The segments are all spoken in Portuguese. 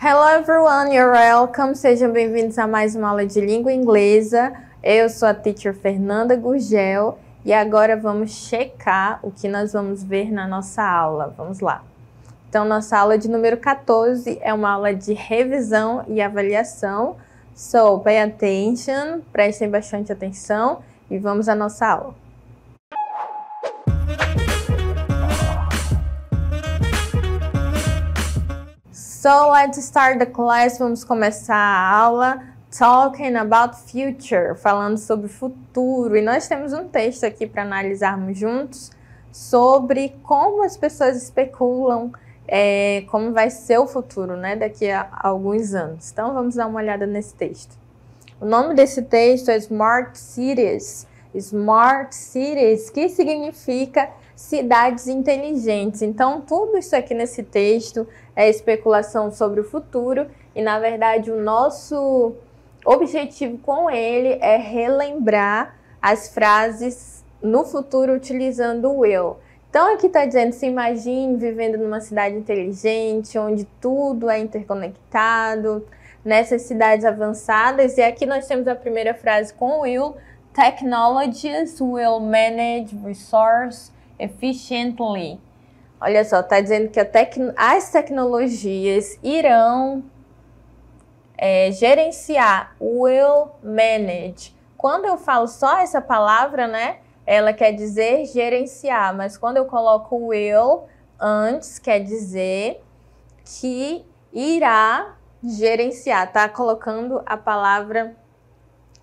Hello everyone, you're welcome. Sejam bem-vindos a mais uma aula de língua inglesa. Eu sou a teacher Fernanda Gurgel e agora vamos checar o que nós vamos ver na nossa aula. Vamos lá. Então, nossa aula de número 14 é uma aula de revisão e avaliação. So, pay attention, prestem bastante atenção e vamos à nossa aula. So, let's start the class. Vamos começar a aula talking about future, falando sobre futuro. E nós temos um texto aqui para analisarmos juntos sobre como as pessoas especulam como vai ser o futuro, né, daqui a alguns anos. Então, vamos dar uma olhada nesse texto. O nome desse texto é Smart Cities. Smart Cities, que significa cidades inteligentes. Então, tudo isso aqui nesse texto é especulação sobre o futuro e, na verdade, o nosso objetivo com ele é relembrar as frases no futuro utilizando o will. Então, aqui está dizendo, se imagine vivendo numa cidade inteligente, onde tudo é interconectado, nessas cidades avançadas. E aqui nós temos a primeira frase com will. Technologies will manage resource efficiently. Olha só, está dizendo que as tecnologias irão gerenciar, will manage. Quando eu falo só essa palavra, né, ela quer dizer gerenciar, mas quando eu coloco will antes, quer dizer que irá gerenciar, tá colocando a palavra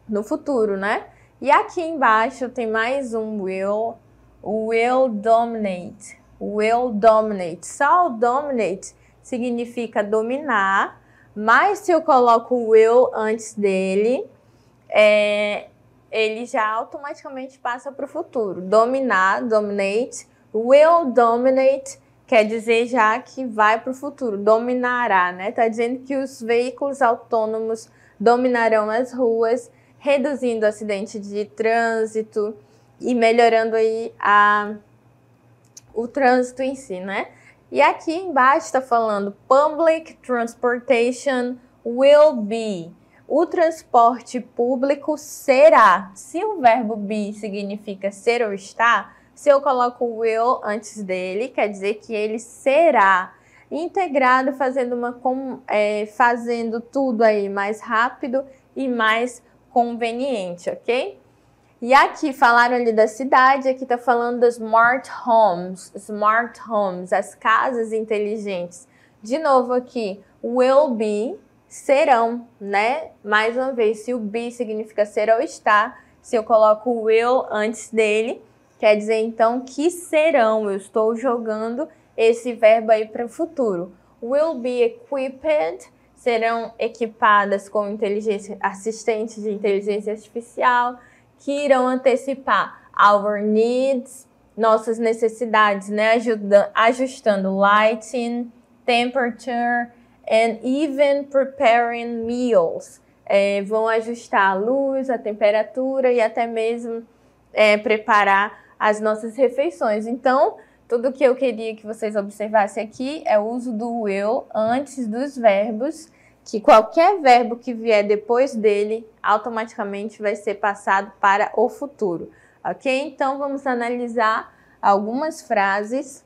no futuro, né? E aqui embaixo tem mais um will, o will dominate. Will dominate. Só o dominate significa dominar, mas se eu coloco o will antes dele, ele já automaticamente passa para o futuro. Dominar, dominate. Will dominate quer dizer já que vai para o futuro, dominará, né? Tá dizendo que os veículos autônomos dominarão as ruas, reduzindo o acidente de trânsito e melhorando aí o trânsito em si, né? E aqui embaixo está falando Public Transportation will be. O transporte público será. Se o verbo be significa ser ou estar, se eu coloco will antes dele, quer dizer que ele será integrado, fazendo tudo aí mais rápido e mais conveniente, ok? E aqui falaram ali da cidade, aqui tá falando das smart homes, as casas inteligentes. De novo aqui, will be, serão, né? Mais uma vez, se o be significa ser ou estar, se eu coloco o will antes dele, quer dizer então que serão. Eu estou jogando esse verbo aí para o futuro. Will be equipped, serão equipadas com assistentes de inteligência artificial, que irão antecipar our needs, nossas necessidades, né? Ajustando lighting, temperature, and even preparing meals. Vão ajustar a luz, a temperatura e até mesmo preparar as nossas refeições. Então, tudo que eu queria que vocês observassem aqui é o uso do will antes dos verbos, que qualquer verbo que vier depois dele, automaticamente vai ser passado para o futuro, ok? Então, vamos analisar algumas frases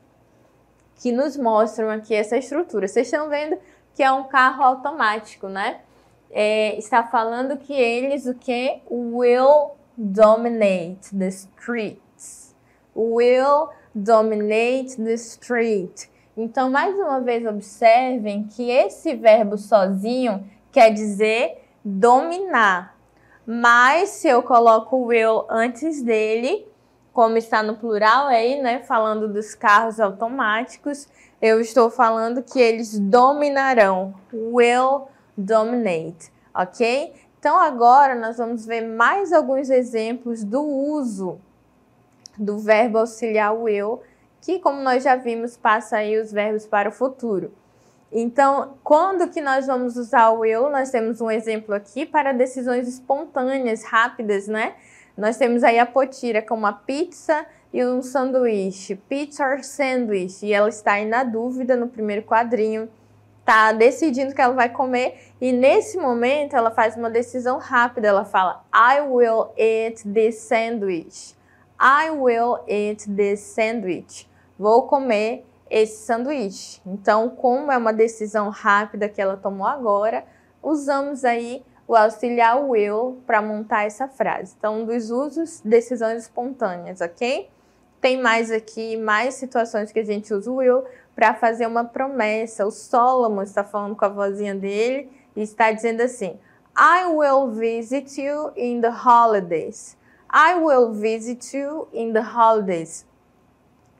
que nos mostram aqui essa estrutura. Vocês estão vendo que é um carro automático, né? Está falando que eles, will dominate the streets. Will dominate the street. Então, mais uma vez, observem que esse verbo sozinho quer dizer dominar. Mas, se eu coloco o will antes dele, como está no plural aí, né, falando dos carros automáticos, eu estou falando que eles dominarão. Will dominate, ok? Então, agora nós vamos ver mais alguns exemplos do uso do verbo auxiliar will, que, como nós já vimos, passa aí os verbos para o futuro. Então, quando que nós vamos usar o will? Nós temos um exemplo aqui para decisões espontâneas, rápidas, né? Nós temos aí a Potira com uma pizza e um sanduíche. Pizza or sandwich. E ela está aí na dúvida no primeiro quadrinho. tá decidindo que ela vai comer e nesse momento ela faz uma decisão rápida, ela fala I will eat this sandwich. I will eat this sandwich. Vou comer esse sanduíche. Então, como é uma decisão rápida que ela tomou agora, usamos aí o auxiliar will para montar essa frase. Então, um dos usos, decisões espontâneas, ok? Tem mais aqui, mais situações que a gente usa o will para fazer uma promessa. O Solomon está falando com a vozinha dele e está dizendo assim: I will visit you in the holidays. I will visit you in the holidays.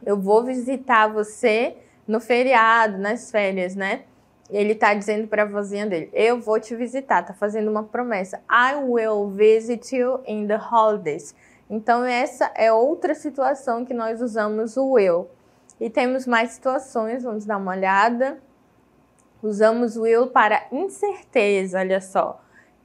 Eu vou visitar você no feriado, nas férias, né? Ele está dizendo para a vozinha dele: eu vou te visitar, está fazendo uma promessa. I will visit you in the holidays. Então, essa é outra situação que nós usamos o will. E temos mais situações, vamos dar uma olhada. Usamos o will para incerteza, olha só.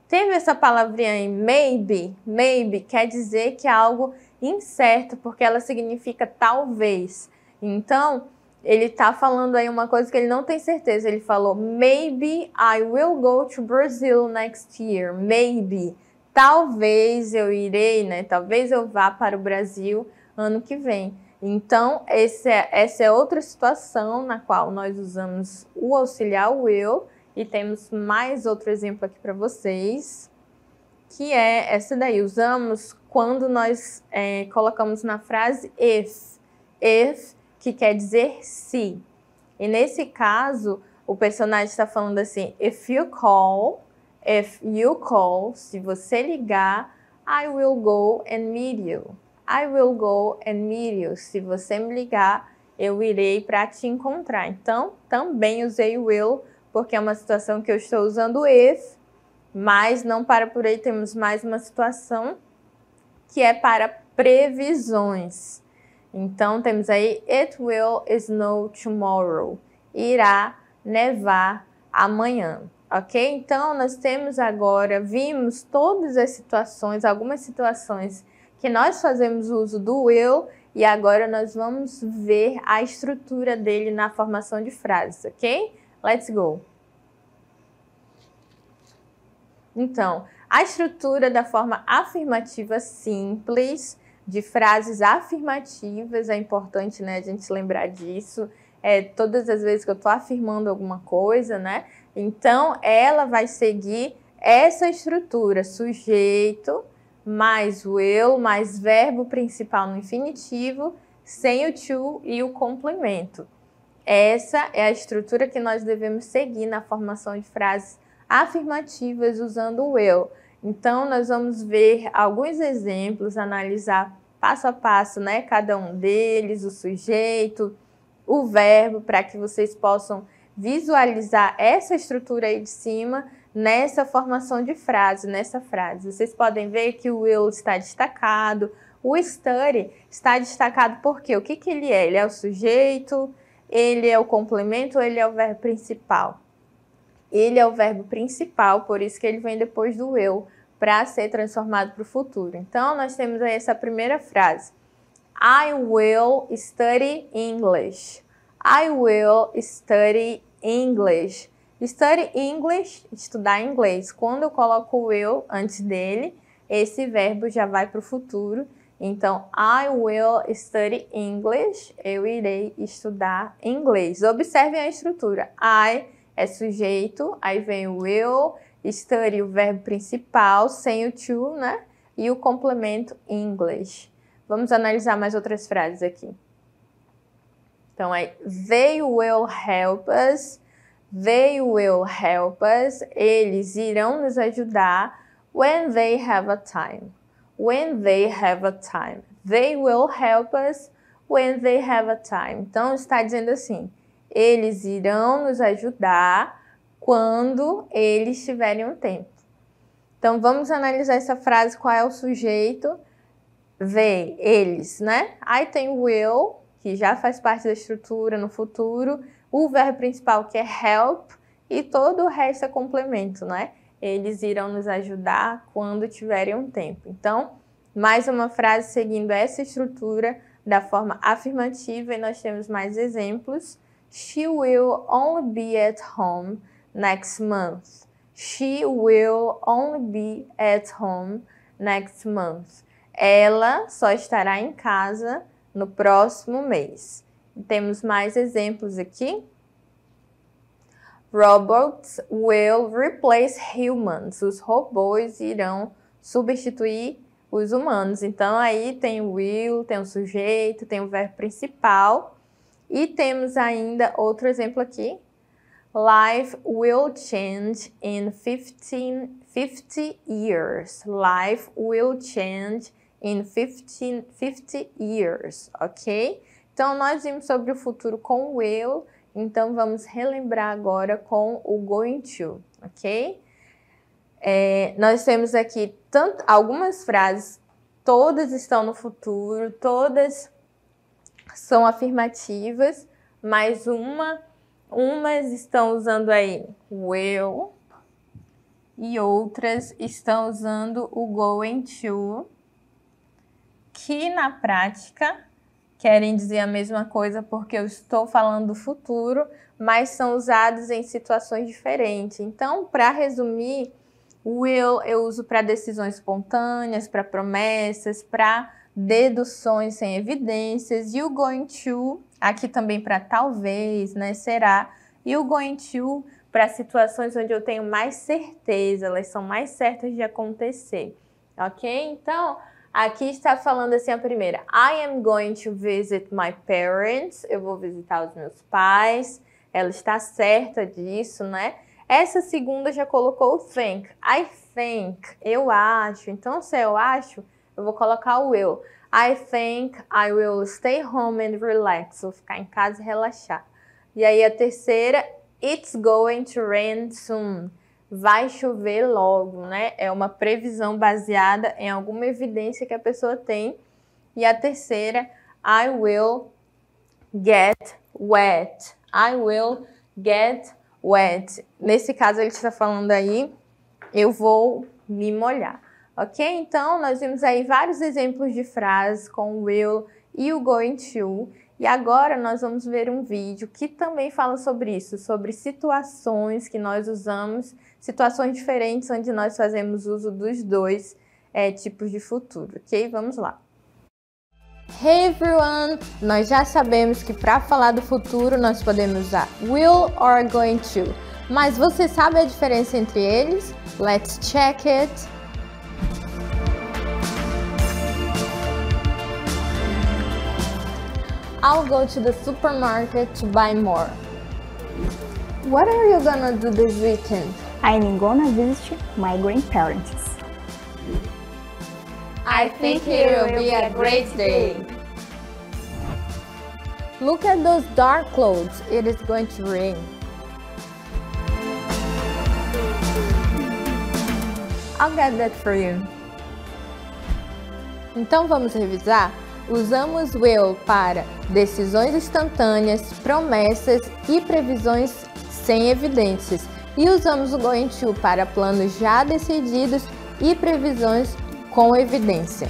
Teve essa palavrinha aí, maybe. Maybe quer dizer que é algo incerto, porque ela significa talvez. Então, ele está falando aí uma coisa que ele não tem certeza. Ele falou, maybe I will go to Brazil next year. Maybe. Talvez eu irei, né? Talvez eu vá para o Brasil ano que vem. Então, essa é outra situação na qual nós usamos o auxiliar will. E temos mais outro exemplo aqui para vocês, que é essa daí. Usamos quando nós colocamos na frase if. If, que quer dizer se. E nesse caso, o personagem está falando assim, if you call, se você ligar, I will go and meet you. I will go and meet you. Se você me ligar, eu irei para te encontrar. Então, também usei o will, porque é uma situação que eu estou usando if, mas não para por aí, temos mais uma situação que é para previsões. Então, temos aí, it will snow tomorrow. Irá nevar amanhã, ok? Então, nós temos agora, vimos todas as situações, algumas situações que nós fazemos uso do will, e agora nós vamos ver a estrutura dele na formação de frases, ok? Let's go! Então, a estrutura da forma afirmativa simples, de frases afirmativas, é importante, né, a gente lembrar disso, todas as vezes que eu estou afirmando alguma coisa, né? Então, ela vai seguir essa estrutura, sujeito, mais will, mais verbo principal no infinitivo, sem o to e o complemento. Essa é a estrutura que nós devemos seguir na formação de frases afirmativas usando o will. Então, nós vamos ver alguns exemplos, analisar passo a passo, né, cada um deles, o sujeito, o verbo, para que vocês possam visualizar essa estrutura aí de cima nessa formação de frase, nessa frase. Vocês podem ver que o will está destacado, o study está destacado porque o que ele é? Ele é o sujeito, ele é o complemento ou ele é o verbo principal? Ele é o verbo principal, por isso que ele vem depois do will, para ser transformado para o futuro. Então, nós temos aí essa primeira frase. I will study English. I will study English. Study English, estudar inglês. Quando eu coloco o will antes dele, esse verbo já vai para o futuro. Então, I will study English. Eu irei estudar inglês. Observem a estrutura. I é sujeito, aí vem o will, study o verbo principal, sem o to, né? E o complemento English. Vamos analisar mais outras frases aqui. Então, aí, they will help us. They will help us. Eles irão nos ajudar. When they have a time. When they have a time. They will help us when they have a time. Então, está dizendo assim, eles irão nos ajudar quando eles tiverem um tempo. Então, vamos analisar essa frase, qual é o sujeito. They, eles, né? Aí tem will, que já faz parte da estrutura no futuro. O verbo principal, que é help, e todo o resto é complemento, né? Eles irão nos ajudar quando tiverem um tempo. Então, mais uma frase seguindo essa estrutura da forma afirmativa, e nós temos mais exemplos. She will only be at home next month. She will only be at home next month. Ela só estará em casa no próximo mês. Temos mais exemplos aqui. Robots will replace humans. Os robôs irão substituir os humanos. Então, aí tem o will, tem o sujeito, tem o verbo principal. E temos ainda outro exemplo aqui. Life will change in 50 years. Life will change in 50 years, ok? Então, nós vimos sobre o futuro com will. Então, vamos relembrar agora com o going to, ok? Nós temos aqui algumas frases, todas estão no futuro, todas são afirmativas, mas umas estão usando aí will e outras estão usando o going to, que na prática querem dizer a mesma coisa porque eu estou falando do futuro, mas são usados em situações diferentes. Então, para resumir, will eu uso para decisões espontâneas, para promessas, para deduções sem evidências, e o going to, aqui também para talvez, né, será, e o going to para situações onde eu tenho mais certeza, elas são mais certas de acontecer, ok? Então, aqui está falando assim a primeira, I am going to visit my parents, eu vou visitar os meus pais, ela está certa disso, né? Essa segunda já colocou o think, I think, eu acho, então se eu acho, eu vou colocar o will. I think I will stay home and relax. Vou ficar em casa e relaxar. E aí a terceira, it's going to rain soon. Vai chover logo, né? É uma previsão baseada em alguma evidência que a pessoa tem. E a terceira, I will get wet. I will get wet. Nesse caso ele está falando aí, eu vou me molhar. Ok? Então, nós vimos aí vários exemplos de frases com o will e o going to. E agora nós vamos ver um vídeo que também fala sobre isso, sobre situações que nós usamos, situações diferentes onde nós fazemos uso dos dois tipos de futuro, ok? Vamos lá. Hey everyone! Nós já sabemos que para falar do futuro nós podemos usar will or going to. Mas você sabe a diferença entre eles? Let's check it! I'll go to the supermarket to buy more. What are you gonna do this weekend? I'm gonna visit my grandparents. I think it will be a great day. Look at those dark clouds. It is going to rain. I'll get that for you. Então vamos revisar? Usamos will para decisões instantâneas, promessas e previsões sem evidências. E usamos o going to para planos já decididos e previsões com evidência.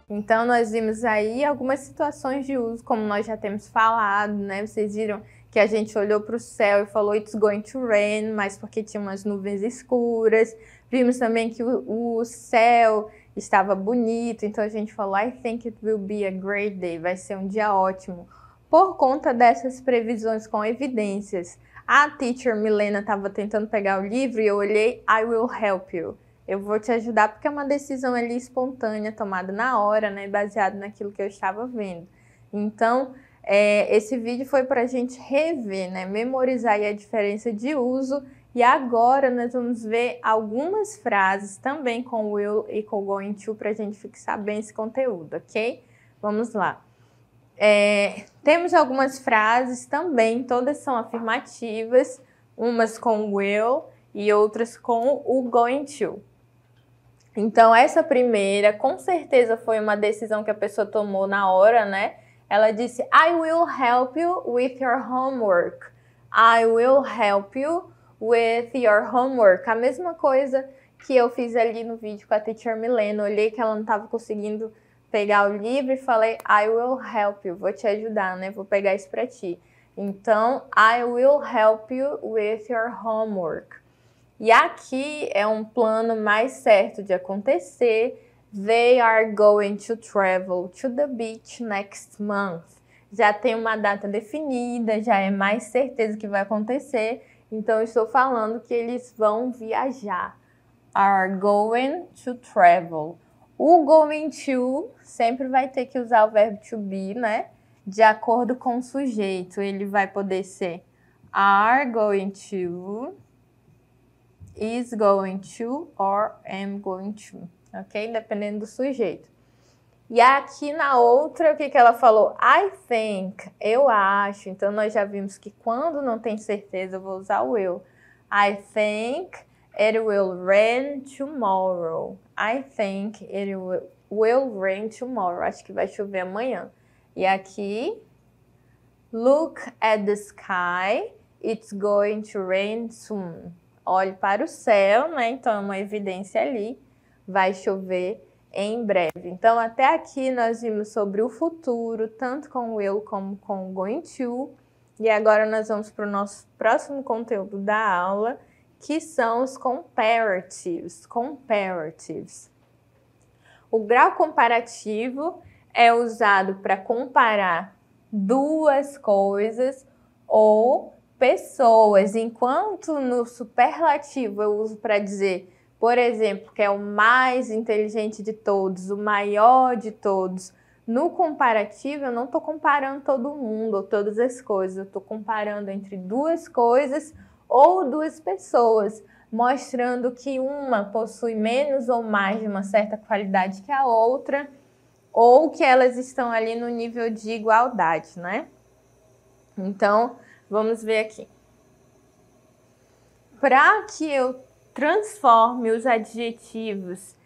Então, nós vimos aí algumas situações de uso, como nós já temos falado, né? Vocês viram que a gente olhou para o céu e falou it's going to rain, mas porque tinha umas nuvens escuras. Vimos também que o céu estava bonito, então a gente falou I think it will be a great day, vai ser um dia ótimo, por conta dessas previsões com evidências. A teacher Milena estava tentando pegar o livro e eu olhei I will help you. Eu vou te ajudar porque é uma decisão ali espontânea, tomada na hora, né, baseado naquilo que eu estava vendo. Então, esse vídeo foi para a gente rever, né, memorizar aí a diferença de uso. E agora nós vamos ver algumas frases também com will e com going to para a gente fixar bem esse conteúdo, ok? Vamos lá. Temos algumas frases também, todas são afirmativas, umas com will e outras com o going to. Então, essa primeira, com certeza, foi uma decisão que a pessoa tomou na hora, né? Ela disse, I will help you with your homework. I will help you with your homework. A mesma coisa que eu fiz ali no vídeo com a teacher Milena. Olhei que ela não estava conseguindo pegar o livro e falei, I will help you. Vou te ajudar, né? Vou pegar isso para ti. Então, I will help you with your homework. E aqui é um plano mais certo de acontecer. They are going to travel to the beach next month. Já tem uma data definida, já é mais certeza que vai acontecer. Então, eu estou falando que eles vão viajar. Are going to travel. O going to sempre vai ter que usar o verbo to be, né? De acordo com o sujeito. Ele vai poder ser are going to, is going to or am going to, ok? Dependendo do sujeito. E aqui na outra, o que ela falou? I think, eu acho. Então, nós já vimos que quando não tem certeza, eu vou usar o eu. I think it will rain tomorrow. I think it will rain tomorrow. Acho que vai chover amanhã. E aqui, look at the sky. It's going to rain soon. Olhe para o céu, né? Então, é uma evidência ali. Vai chover em breve. Então, até aqui nós vimos sobre o futuro, tanto com o will como com o going to. E agora nós vamos para o nosso próximo conteúdo da aula, que são os comparatives. Comparatives. O grau comparativo é usado para comparar duas coisas ou pessoas, enquanto no superlativo eu uso para dizer, por exemplo, que é o mais inteligente de todos, o maior de todos. No comparativo, eu não estou comparando todo mundo ou todas as coisas, eu estou comparando entre duas coisas ou duas pessoas, mostrando que uma possui menos ou mais de uma certa qualidade que a outra, ou que elas estão ali no nível de igualdade, né? Então, vamos ver aqui. Para que eu transforme os adjetivos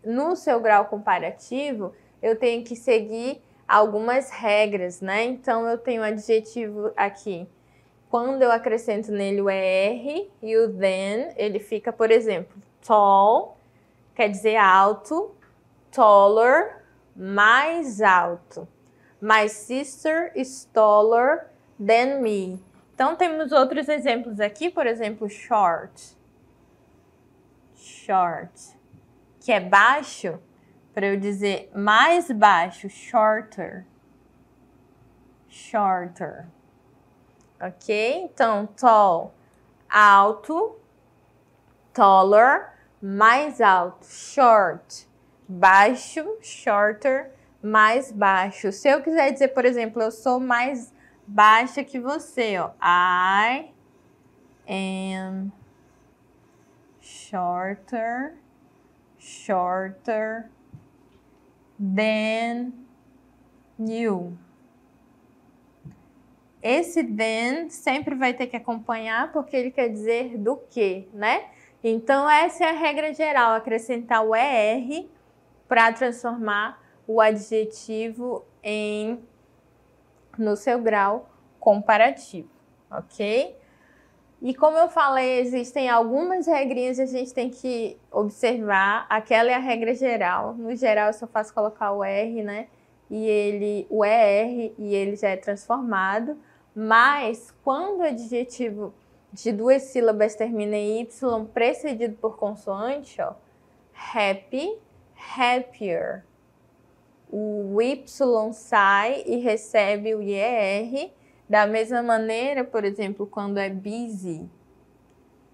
no seu grau comparativo, eu tenho que seguir algumas regras, né? Então, eu tenho o adjetivo aqui. Quando eu acrescento nele o ER e o then, ele fica, por exemplo, tall, quer dizer alto, taller, mais alto. My sister is taller than me. Então, temos outros exemplos aqui, por exemplo, short. Short, que é baixo, para eu dizer mais baixo, shorter. Shorter. Ok? Então, tall, alto, taller, mais alto. Short, baixo, shorter, mais baixo. Se eu quiser dizer, por exemplo, eu sou mais baixa que você, ó. I am shorter than you. Esse than sempre vai ter que acompanhar porque ele quer dizer do que, né? Então, essa é a regra geral, acrescentar o ER para transformar o adjetivo no seu grau comparativo, ok? E como eu falei, existem algumas regrinhas que a gente tem que observar. Aquela é a regra geral. No geral, eu só faço colocar o R, né? O ER, e ele já é transformado. Mas, quando o adjetivo de duas sílabas termina em Y, precedido por consoante, ó, happy, happier. O Y sai e recebe o IR. Da mesma maneira, por exemplo, quando é busy,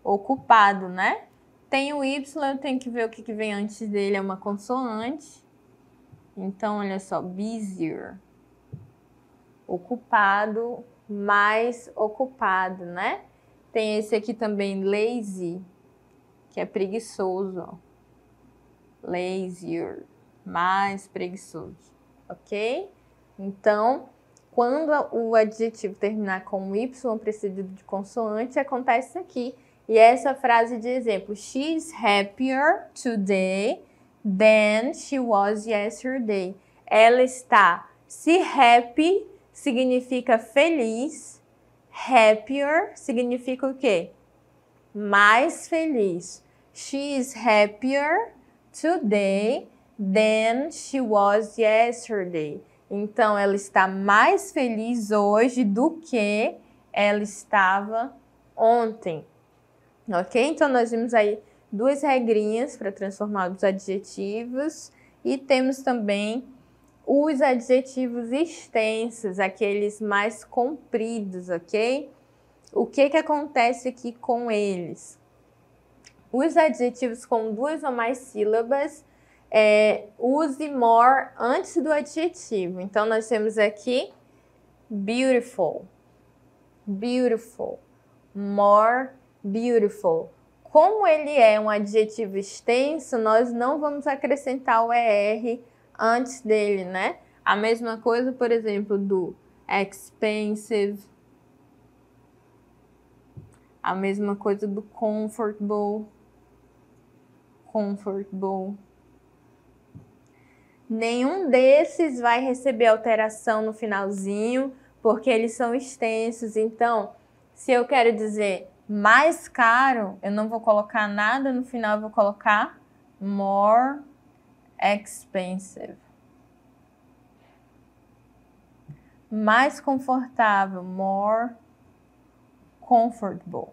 ocupado, né? Tem o Y, eu tenho que ver o que vem antes dele, é uma consoante. Então, olha só, busier. Ocupado, mais ocupado, né? Tem esse aqui também, lazy, que é preguiçoso, ó. Lazier, mais preguiçoso, ok? Então, quando o adjetivo terminar com um Y precedido de consoante, acontece isso aqui. E essa frase de exemplo, she's happier today than she was yesterday. Ela está, se happy significa feliz, happier significa o quê? Mais feliz. She is happier today than she was yesterday. Então, ela está mais feliz hoje do que ela estava ontem. Ok? Então, nós vimos aí duas regrinhas para transformar os adjetivos e temos também os adjetivos extensos, aqueles mais compridos, ok? O que acontece aqui com eles? Os adjetivos com duas ou mais sílabas, use more antes do adjetivo. Então, nós temos aqui beautiful, beautiful, more beautiful. Como ele é um adjetivo extenso, nós não vamos acrescentar o ER antes dele, né? A mesma coisa, por exemplo, do expensive. A mesma coisa do comfortable. Comfortable. Nenhum desses vai receber alteração no finalzinho, porque eles são extensos. Então, se eu quero dizer mais caro, eu não vou colocar nada no final, eu vou colocar more expensive. Mais confortável, more comfortable.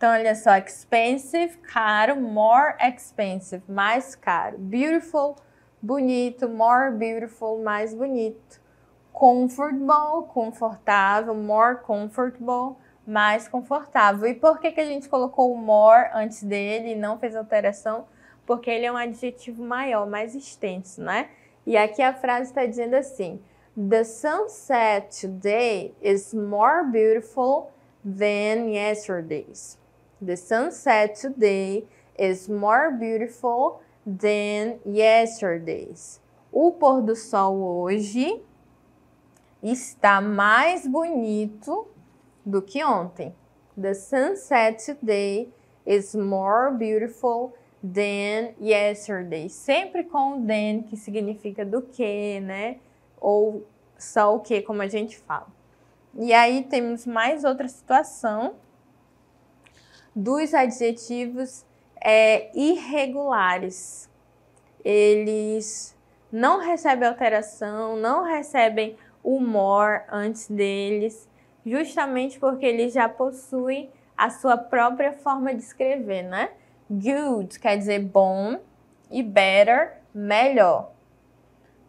Então, olha só, expensive, caro, more expensive, mais caro. Beautiful, bonito, more beautiful, mais bonito. Comfortable, confortável, more comfortable, mais confortável. E por que a gente colocou o more antes dele e não fez alteração? Porque ele é um adjetivo maior, mais extenso, né? E aqui a frase está dizendo assim: The sunset today is more beautiful than yesterday's. The sunset today is more beautiful than yesterday's. O pôr do sol hoje está mais bonito do que ontem. The sunset today is more beautiful than yesterday. Sempre com o than, que significa do que, né? Ou só o que, como a gente fala. E aí temos mais outra situação dos adjetivos irregulares. Eles não recebem alteração, não recebem o more antes deles, justamente porque eles já possuem a sua própria forma de escrever, né? Good quer dizer bom e better, melhor.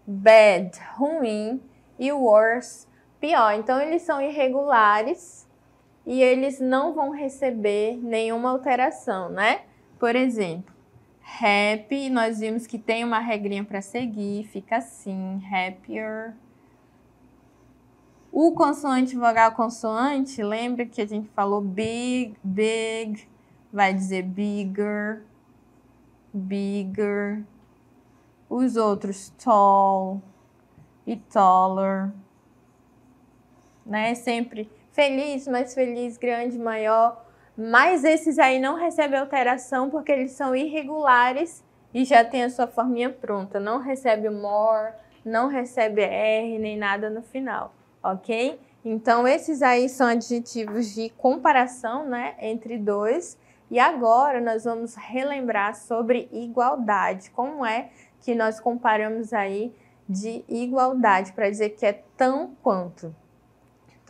Bad, ruim, e worse, pior. Então, eles são irregulares e eles não vão receber nenhuma alteração, né? Por exemplo, happy, nós vimos que tem uma regrinha para seguir, fica assim, happier. O consoante, vogal consoante, lembra que a gente falou big, big, vai dizer bigger, bigger. Os outros tall e taller, né? Sempre feliz, mais feliz, grande, maior. Mas esses aí não recebem alteração porque eles são irregulares e já tem a sua forminha pronta. Não recebe o more, não recebe R, nem nada no final, ok? Então, esses aí são adjetivos de comparação, né, entre dois. E agora nós vamos relembrar sobre igualdade. Como é que nós comparamos aí de igualdade para dizer que é tão quanto?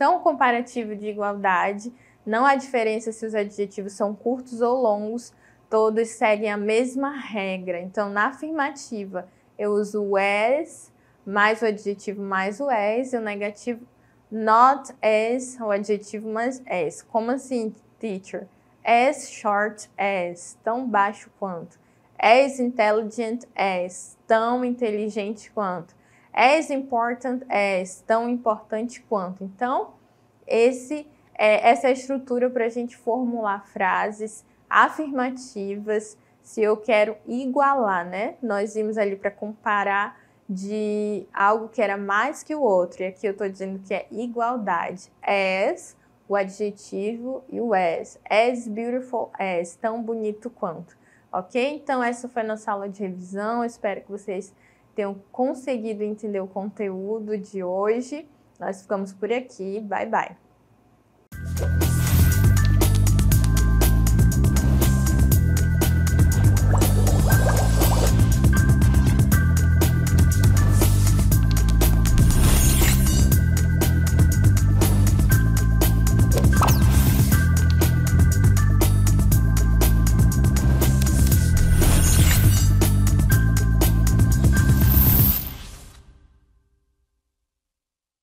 Então, o comparativo de igualdade, não há diferença se os adjetivos são curtos ou longos, todos seguem a mesma regra. Então, na afirmativa, eu uso o as, mais o adjetivo mais o as, e o negativo not as, o adjetivo mais as. Como assim, teacher? As short as, tão baixo quanto. As intelligent as, tão inteligente quanto. As important as, tão importante quanto. Então, essa é a estrutura para a gente formular frases afirmativas se eu quero igualar, né? Nós vimos ali para comparar de algo que era mais que o outro. E aqui eu estou dizendo que é igualdade. As, o adjetivo e o as beautiful as, tão bonito quanto. Ok? Então, essa foi a nossa aula de revisão. Eu espero que vocês tenham conseguido entender o conteúdo de hoje. Nós ficamos por aqui. Bye, bye!